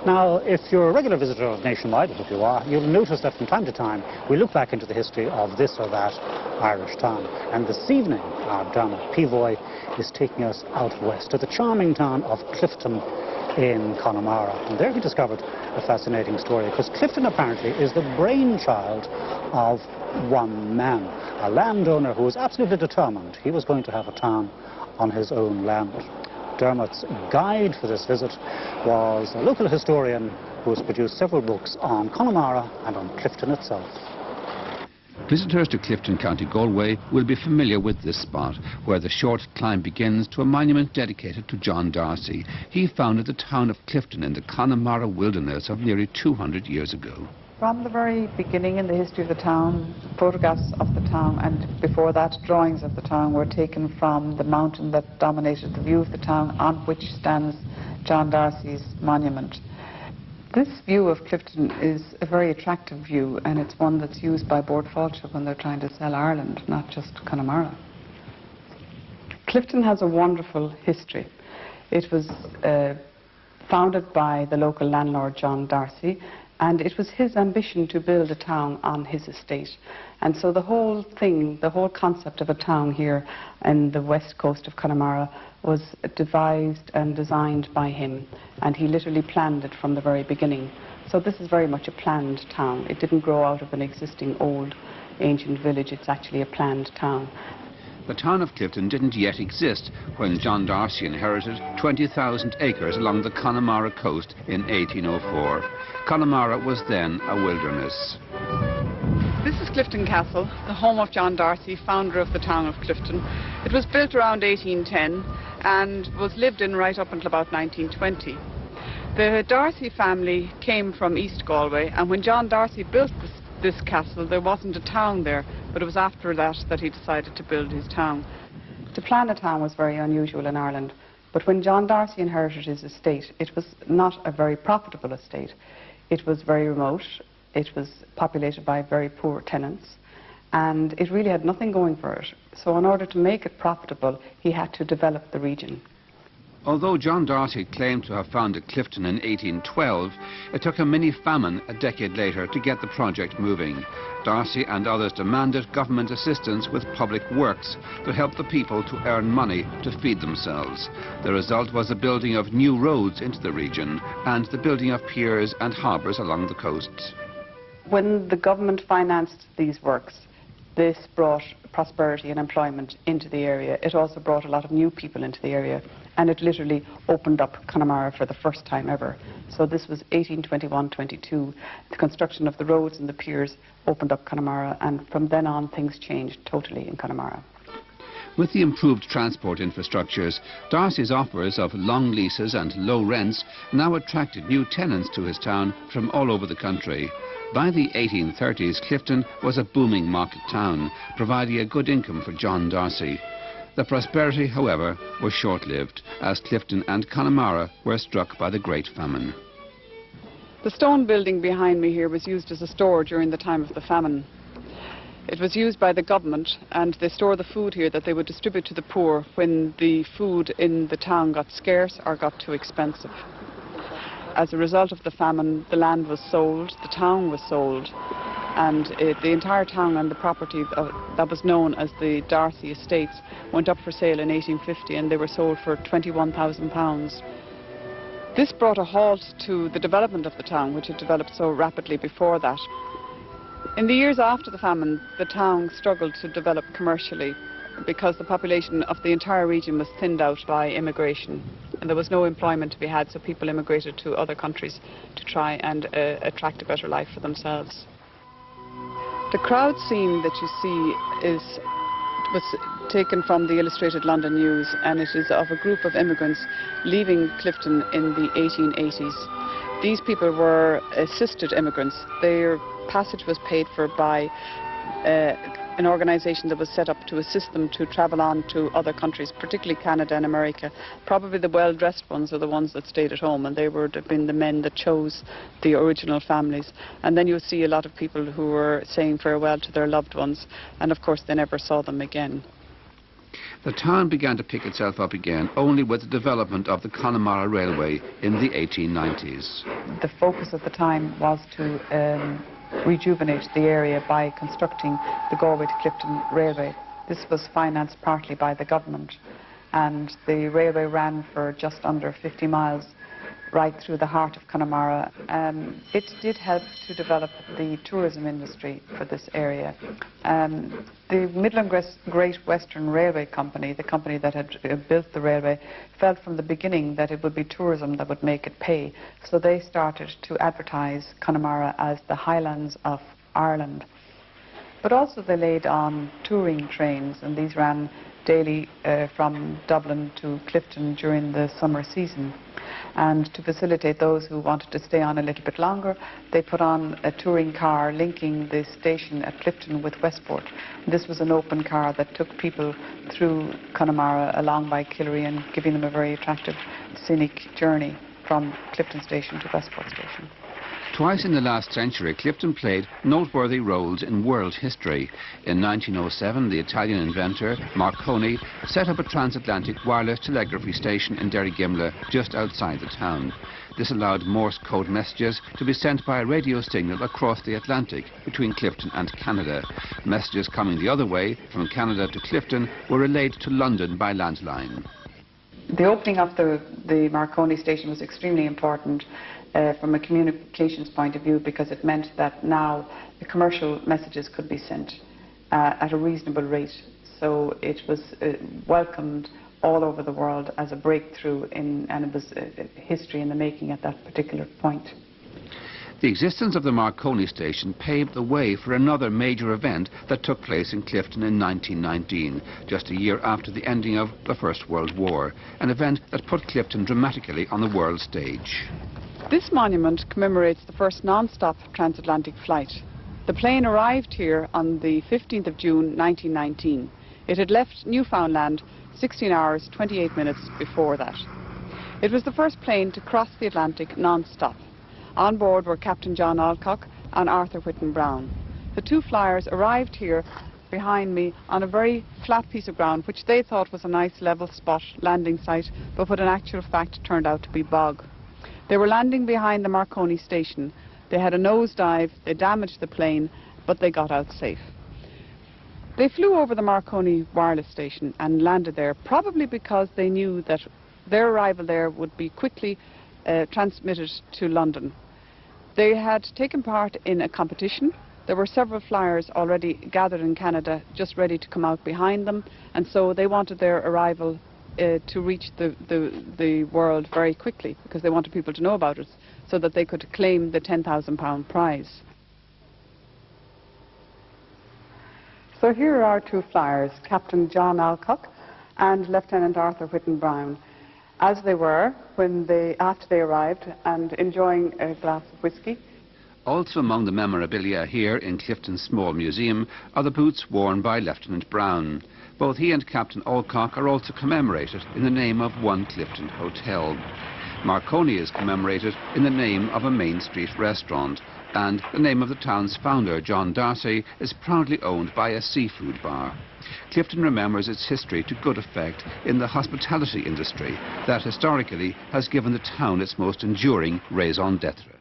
Now, if you're a regular visitor of Nationwide, I hope you are, you'll notice that from time to time we look back into the history of this or that Irish town. And this evening, our Dermot Peavoy is taking us out west to the charming town of Clifden in Connemara. And there he discovered a fascinating story, because Clifden apparently is the brainchild of one man, a landowner who was absolutely determined he was going to have a town on his own land. Dermot's guide for this visit was a local historian who has produced several books on Connemara and on Clifden itself. Visitors to Clifden, County Galway will be familiar with this spot, where the short climb begins to a monument dedicated to John D'Arcy. He founded the town of Clifden in the Connemara wilderness of nearly 200 years ago. From the very beginning in the history of the town, photographs of the town, and before that drawings of the town, were taken from the mountain that dominated the view of the town, on which stands John D'Arcy's monument. This view of Clifden is a very attractive view, and it's one that's used by Bord Fáilte when they're trying to sell Ireland, not just Connemara. Clifden has a wonderful history. It was founded by the local landlord John D'Arcy, and it was his ambition to build a town on his estate. And so the whole thing, the whole concept of a town here in the west coast of Connemara was devised and designed by him, and he literally planned it from the very beginning. So this is very much a planned town. It didn't grow out of an existing old ancient village. It's actually a planned town. The town of Clifden didn't yet exist when John D'Arcy inherited 20,000 acres along the Connemara coast in 1804. Connemara was then a wilderness. This is Clifden Castle, the home of John D'Arcy, founder of the town of Clifden. It was built around 1810 and was lived in right up until about 1920. The D'Arcy family came from East Galway, and when John D'Arcy built this castle, there wasn't a town there, but it was after that he decided to build his town. To plan a town was very unusual in Ireland, but when John D'Arcy inherited his estate, it was not a very profitable estate. It was very remote, it was populated by very poor tenants, and it really had nothing going for it. So in order to make it profitable, he had to develop the region. Although John D'Arcy claimed to have founded Clifden in 1812, it took a mini-famine a decade later to get the project moving. D'Arcy and others demanded government assistance with public works to help the people to earn money to feed themselves. The result was the building of new roads into the region and the building of piers and harbours along the coasts. When the government financed these works, this brought prosperity and employment into the area. It also brought a lot of new people into the area, and it literally opened up Connemara for the first time ever. So this was 1821-22. The construction of the roads and the piers opened up Connemara, and from then on things changed totally in Connemara. With the improved transport infrastructures, D'Arcy's offers of long leases and low rents now attracted new tenants to his town from all over the country. By the 1830s, Clifden was a booming market town, providing a good income for John D'Arcy. The prosperity, however, was short-lived, as Clifden and Connemara were struck by the Great Famine. The stone building behind me here was used as a store during the time of the famine. It was used by the government, and they store the food here that they would distribute to the poor when the food in the town got scarce or got too expensive. As a result of the famine, the land was sold, the town was sold, and the entire town and the property that was known as the D'Arcy Estates went up for sale in 1850, and they were sold for £21,000. This brought a halt to the development of the town, which had developed so rapidly before that. In the years after the famine, the town struggled to develop commercially because the population of the entire region was thinned out by immigration, and there was no employment to be had, so people immigrated to other countries to try and attract a better life for themselves. The crowd scene that you see was taken from the Illustrated London News, and it is of a group of immigrants leaving Clifden in the 1880s. These people were assisted immigrants. Their passage was paid for by an organisation that was set up to assist them to travel on to other countries, particularly Canada and America. Probably the well-dressed ones are the ones that stayed at home, and they would have been the men that chose the original families. And then you'll see a lot of people who were saying farewell to their loved ones, and of course they never saw them again. The town began to pick itself up again only with the development of the Connemara railway in the 1890s. The focus at the time was to rejuvenate the area by constructing the Galway to Clifden railway. This was financed partly by the government, and the railway ran for just under 50 miles right through the heart of Connemara. It did help to develop the tourism industry for this area. The Midland Great Western Railway Company, the company that had built the railway, felt from the beginning that it would be tourism that would make it pay. So they started to advertise Connemara as the Highlands of Ireland. But also they laid on touring trains, and these ran daily from Dublin to Clifden during the summer season. And to facilitate those who wanted to stay on a little bit longer, they put on a touring car linking the station at Clifden with Westport. This was an open car that took people through Connemara along by Killary, giving them a very attractive scenic journey from Clifden station to Westport station. Twice in the last century, Clifden played noteworthy roles in world history. In 1907, the Italian inventor, Marconi, set up a transatlantic wireless telegraphy station in Derrygimla, just outside the town. This allowed Morse code messages to be sent by a radio signal across the Atlantic between Clifden and Canada. Messages coming the other way, from Canada to Clifden, were relayed to London by landline. The opening of the Marconi station was extremely important from a communications point of view, because it meant that now the commercial messages could be sent at a reasonable rate. So it was welcomed all over the world as a breakthrough, and it was history in the making at that particular point. The existence of the Marconi station paved the way for another major event that took place in Clifden in 1919, just a year after the ending of the First World War, an event that put Clifden dramatically on the world stage. This monument commemorates the first non-stop transatlantic flight. The plane arrived here on the 15th of June 1919. It had left Newfoundland 16 hours 28 minutes before that. It was the first plane to cross the Atlantic non-stop. On board were Captain John Alcock and Arthur Whitten Brown. The two flyers arrived here behind me on a very flat piece of ground, which they thought was a nice level spot landing site, but what in actual fact turned out to be bog. They were landing behind the Marconi station. They had a nosedive, they damaged the plane, but they got out safe. They flew over the Marconi wireless station and landed there, probably because they knew that their arrival there would be quickly transmitted to London. They had taken part in a competition. There were several flyers already gathered in Canada, just ready to come out behind them, and so they wanted their arrival to reach the world very quickly, because they wanted people to know about it so that they could claim the £10,000 prize. So here are our two flyers, Captain John Alcock and Lieutenant Arthur Whitten Brown, as they were after they arrived and enjoying a glass of whisky. Also among the memorabilia here in Clifden's small museum are the boots worn by Lieutenant Brown. Both he and Captain Alcock are also commemorated in the name of one Clifden hotel. Marconi is commemorated in the name of a Main Street restaurant, and the name of the town's founder, John Darcy, is proudly owned by a seafood bar. Clifden remembers its history to good effect in the hospitality industry that historically has given the town its most enduring raison d'etre.